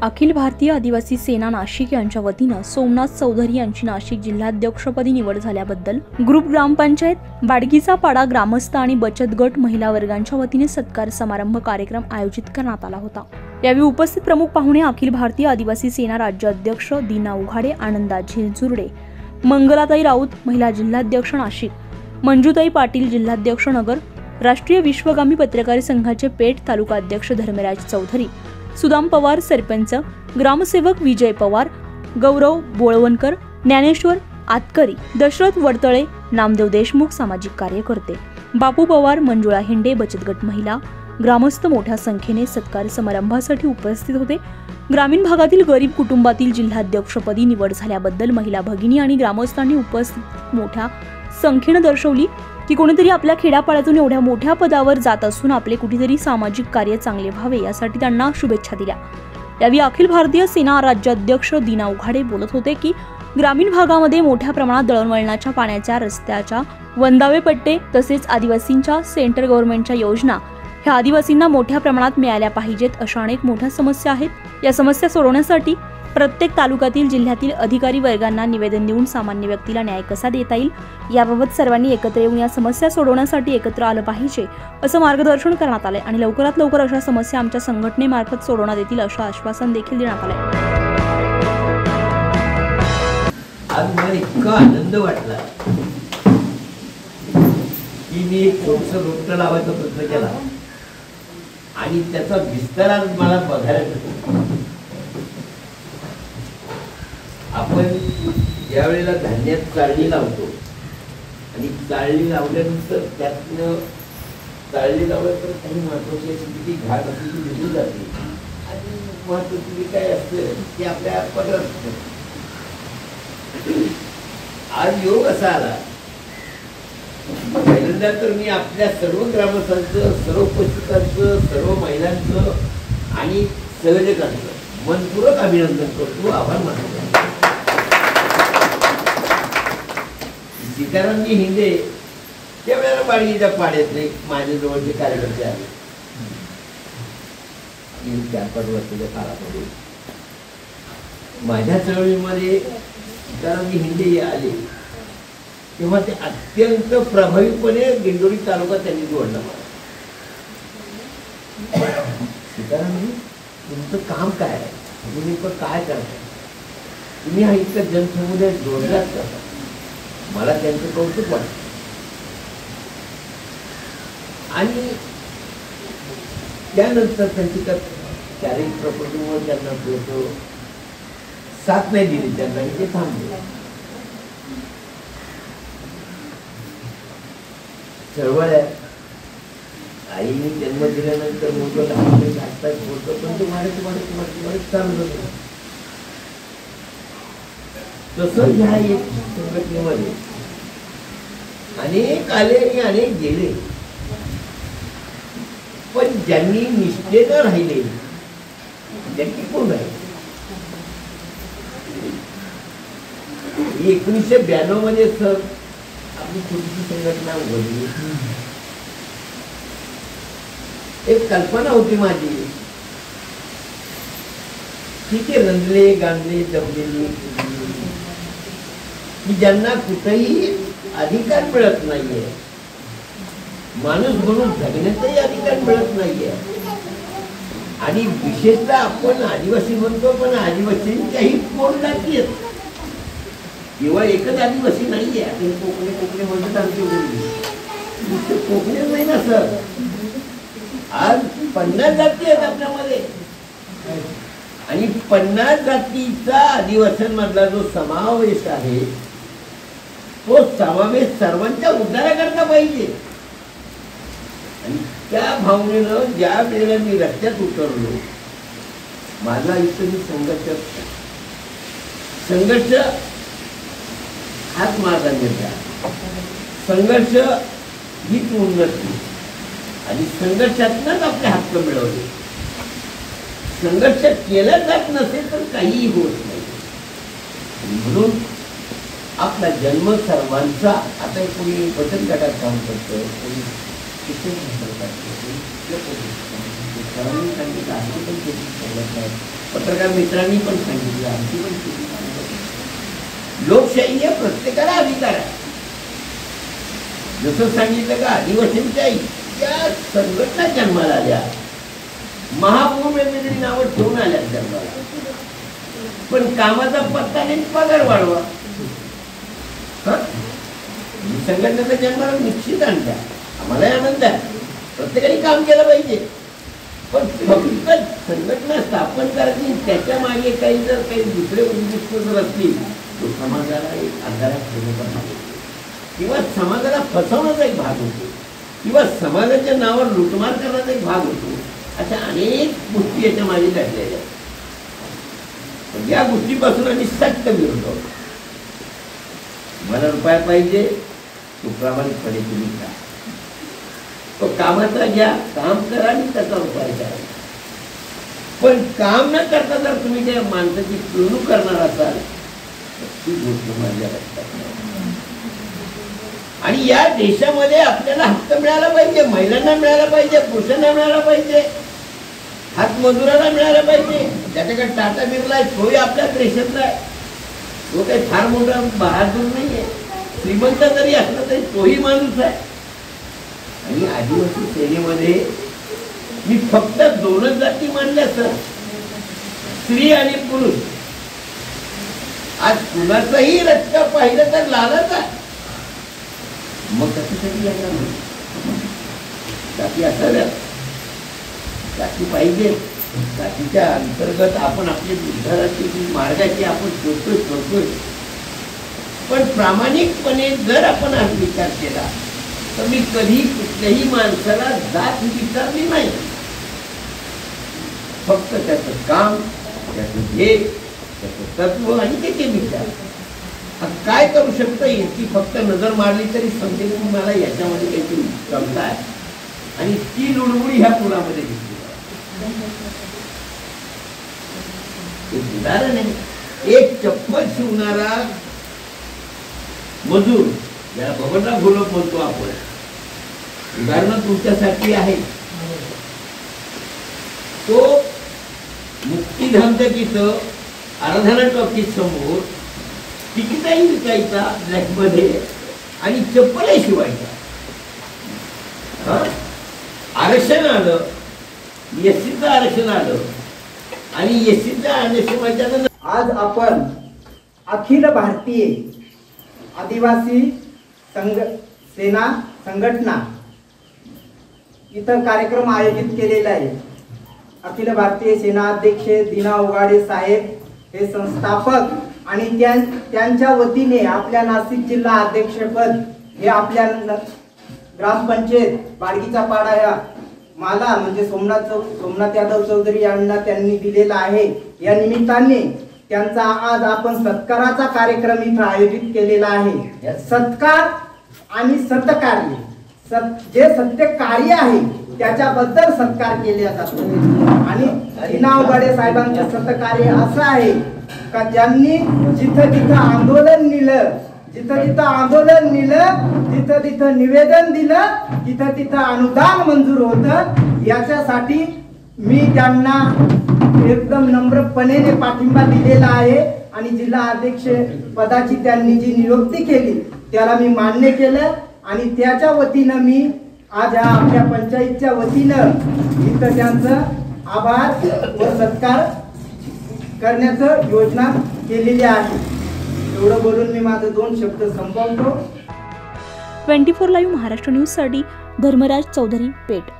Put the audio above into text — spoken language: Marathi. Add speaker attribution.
Speaker 1: अखिल भारतीय आदिवासी सेना नाशिक यांच्या वतीनं सोमनाथ चौधरी यांची नाशिक जिल्हाध्यक्षपदी निवड झाल्याबद्दल ग्रुप ग्रामपंचायत बाडगीचा पाडा ग्रामस्थ आणि बचत गट महिला वर्गांच्या वतीने सत्कार समारंभ कार्यक्रम आयोजित करण्यात आला होता। यावेळी उपस्थित प्रमुख पाहुणे अखिल भारतीय आदिवासी सेना राज्याध्यक्ष दीना उघाडे, आनंदा झिलझुर्डे, मंगलाताई राऊत महिला जिल्हाध्यक्ष नाशिक, मंजुताई पाटील जिल्हाध्यक्ष नगर, राष्ट्रीय विश्वगामी पत्रकार संघाचे पेठ तालुका अध्यक्ष धर्मराज चौधरी, सुदाम पवार सरपंच, ग्रामसेवक विजय पवार, गौरव बोळवणकर, ज्ञानेश्वर आतकरी, दशरथ वडतळे, नामदेव देशमुख सामाजिक कार्यकर्ते, बापू पवार, मंजुळा हिंडे बचत गट महिला, ग्रामस्थ मोठ्या संख्येने सत्कार समारंभासाठी उपस्थित होते। ग्रामीण भागातील गरीब कुटुंबातील जिल्हाध्यक्षपदी निवड झाल्याबद्दल महिला भगिनी आणि ग्रामस्थांनी उपस्थित मोठ्या संख्येने दर्शवली की कोणीतरी आपल्या खेड्यापाड्यातून एवढ्या मोठ्या पदावर जात असून आपले कुठेतरी सामाजिक कार्य चांगले व्हावे यासाठी त्यांना शुभेच्छा दिल्या। यावेळी अखिल भारतीय सेना राज्याध्यक्ष दीना उघाडे बोलत होते की ग्रामीण भागामध्ये मोठ्या प्रमाणात दळणवळणाच्या पाण्याच्या, रस्त्याच्या, वंदावे पट्टे तसेच आदिवासींच्या सेंट्रल गव्हर्नमेंटच्या योजना ह्या आदिवासींना मोठ्या प्रमाणात मिळाल्या पाहिजेत अशा अनेक मोठ्या समस्या आहेत। या समस्या सोडवण्यासाठी प्रत्येक तालुक्यातील जिल्ह्यातील अधिकारी वर्गांना निवेदन देऊन सामान्य व्यक्तीला न्याय कसा देता येईल याबाबत सर्वांनी एकत्र येऊन या समस्या सोडवण्यासाठी एकत्र आलं पाहिजे असं मार्गदर्शन करण्यात आले आणि लवकरात लवकर अशा समस्या आमच्या संघटनेमार्फत सोडवण्यात येतील असं आश्वासन देखील देण्यात आले।
Speaker 2: आज मला इतका आनंद वाटला की मी एक छोटंसं रोपटं लावायचा प्रयत्न केला आणि त्याचा विस्तार आज मला बघायला मिळतो। आपण ज्या वेळेला धान्यात चाळणी लावतो आणि चाळणी लावल्यानंतर त्यातनं चाळणी लावल्यानंतर काही महत्वाची किती घाट असते ती निघून जाते आणि महत्वाची काय असतं ते आपल्या पदर असतं। आज योग असा आला पहिल्यांदा तर मी आपल्या सर्व ग्रामस्थांचं, सर्व उपस्थितांचं, सर्व महिलांचं आणि संयोजकांचं मनपूर्वक अभिनंदन करतो, आभार मानतो। सीतारामजी हिंदे त्यावेळेला बाडगीच्या पाड्यातले माझ्या जवळचे कार्यकर्ते आले 4-5 वर्षाच्या काळामध्ये। माझ्या चळवळीमध्ये सीतारामजी हिंदे आले तेव्हा ते अत्यंत प्रभावीपणे दिंडोरी तालुका त्यांनी जोडला। सीतारामजी तुमचं काम काय आहे, तुम्ही काय करताय, तुम्ही हा इतका जनसमुदाय जोडलाच कसा, मला त्यांचं कौतुक वाटतं। आणि त्यानंतर त्यांची शारीरिक प्रकृतीमुळे त्यांना थोडं साथ नाही दिली, त्यांना ते थांबले। चळवळ्या आईने जन्म दिल्यानंतर मोठं घाततात बोलतो पण ते तुम्हाला चालू होतं। तसं ह्या एक संघटनेमध्ये अनेक आले आणि अनेक गेले, पण ज्यांनी निष्ठेनं राहिले त्या टिकून राहिले। 1992 मध्ये सर आपली छोटीशी संघटना उघडली। एक कल्पना होती माझी ठीक आहे, रंजले गांजले दबलेली की ज्यांना कुठेही अधिकार मिळत नाहीये, माणूस म्हणून जगण्याचाही अधिकार मिळत नाहीये आणि विशेषतः आपण आदिवासी म्हणतो पण आदिवासींच्याही कोण जाती आहेत, केवळ एकच आदिवासी नाहीये। आपण कोकणी म्हणतात आमची बोलली कोकणी नाही ना सर, आज 50 जाती आहेत आपल्यामध्ये आणि 50 जातीचा आदिवासींमधला जो समावेश आहे तो समावेश सर्वांच्या उद्धाराकरता पाहिजे। आणि त्या भावनेनं ज्या वेळेला मी रस्त्यात उतरलो, माझा इथं संघर्ष हाच माझा निर्धार, संघर्ष हीच उन्नती आणि संघर्षातूनच आपले हक्क मिळवले। संघर्ष केला जात नसेल तर काहीही होत नाही। म्हणून आपला जन्म सर्वांचा, आता कोणी बचत गटात काम करतं, कोणी शिक्षण पत्रकारांनी सांगितलं, आमची पण शेती सांगत नाही, पत्रकार मित्रांनी पण सांगितलं, आमची पण शेती सांगत. लोकशाही आहे, प्रत्येकाला अधिकार आहे. जसं सांगितलं का आदिवासींच्या इतक्या संघटना जन्माला आल्या, महापौर वेगवेगळी नावं ठेवून आल्या जन्माला, पण कामाचा पत्ता नाही, पगार वाढवा. संघटनेचा जन्माला निश्चित आणता, आम्हालाही आनंद आहे, प्रत्येकाने काम केलं पाहिजे. पण फक्त संघटना स्थापन करायची, त्याच्या मागे काही जर काही दुसरे उद्दिष्ट जर असतील, तो समाजाला एक अंधारात ठेवण्याचा भाग होतो, किंवा समाजाला फसवण्याचा एक भाग होतो, किंवा समाजाच्या नावावर लुटमार करण्याचा एक भाग होतो. अशा अनेक गोष्टी याच्या मागे घडलेल्या आहेत. पण या गोष्टीपासून आम्ही सक्त विरोध आहोत. मला रुपया पाहिजे, तो प्रामाणिकपणे तुम्ही करा, तो कामाचा घ्या, काम करा आणि त्याचा उपाय करा. पण काम न करता जर तुम्ही त्या माणसाची पिळवणूक करणार असाल तर ती गोष्ट माझ्या लक्षात नाही. आणि या देशामध्ये आपल्याला हक्क मिळाला पाहिजे, महिलांना मिळाला पाहिजे, पुरुषांना मिळाला पाहिजे, हातमजुराला मिळाला पाहिजे. ज्याच्याकडे टाटा बिर्ला आहे तोही आपल्याच देशातला आहे, तो काही फार मोठा बहादूर नाहीये, श्रीमंत जरी असला तरी तोही माणूस आहे. आणि आदिवासी सेनेमध्ये मी फक्त दोनच जाती मानल्या सर, स्त्री आणि पुरुष. आज कुणाचाही रचका पाहिलं तर लालच आहे. मग कशासाठी लागणार जाती असाव्या, जाती पाहिजे. जातीच्या अंतर्गत आपण आपली उद्धाराची मार्गाची आपण शोधतोय. पण प्रामाणिकपणे जर आपण आज विचार केला तर मी कधी कुठल्याही माणसाला जात विचारली नाही. फक्त त्याचं काम, त्याचं ध्येय, त्याचं तत्व आणि त्याचे विचार काय करू शकतं याची फक्त नजर मारली तरी समजेल की मला याच्यामध्ये काहीतरी क्षमता आहे. आणि ती लुडबुडी ह्या पुलामध्ये दिसली. एक उदाहरण आहे, एक चप्पल शिवणारा मजूर, ज्याला बबनराव घोलप म्हणतो आपण, उदाहरण तुमच्यासाठी आहे. तो मुक्तीधाम तिथं आराधना टॉकीज समोर तिकीटही विकायचा ब्लॅकमध्ये आणि चप्पलही शिवायचा. आरक्षण आलं, एससीचं आरक्षण आलं आणि एससीच्या आरक्षणाच्या
Speaker 3: आज आपण अखिल भारतीय आदिवासी सेना संघटना इथं कार्यक्रम आयोजित केलेला आहे. अखिल भारतीय सेना अध्यक्ष दीना उगाडे साहेब हे संस्थापक आणि त्यांच्या वतीने आपल्या नाशिक जिल्हा अध्यक्षपद हे आपल्या ग्रामपंचायत बाडगीचा पाडा या मला म्हणजे सोमनाथ यादव चौधरी यांना त्यांनी दिलेला आहे. या निमित्ताने त्यांचा आज आपण सत्काराचा कार्यक्रम इथं आयोजित केलेला आहे. सत्कार आणि सत्कार्य, जे सत्य कार्य आहे त्याच्याबद्दल सत्कार केले जातो. आणि दीना उगाडे साहेबांचं सत्कार्य असं आहे का ज्यांनी जिथं जिथं आंदोलन नेलं, तिथं तिथं निवेदन दिलं, तिथं तिथं अनुदान मंजूर होतं. याच्यासाठी मी त्यांना एकदम नम्रपणे पाठिंबा दिलेला आहे. आणि जिल्हा अध्यक्ष पदाची त्यांनी जी नियुक्ती केली त्याला मी मान्य केलं. आणि त्याच्या वतीनं मी आज ह्या आपल्या पंचायतच्या वतीनं इथं त्यांचं आभार व सत्कार करण्याचं योजना केलेली आहे. एवढं बोलून मी माझे 2 शब्द संपवतो.
Speaker 1: 24 लाईव्ह महाराष्ट्र न्यूजसाठी धर्मराज चौधरी, पेठ.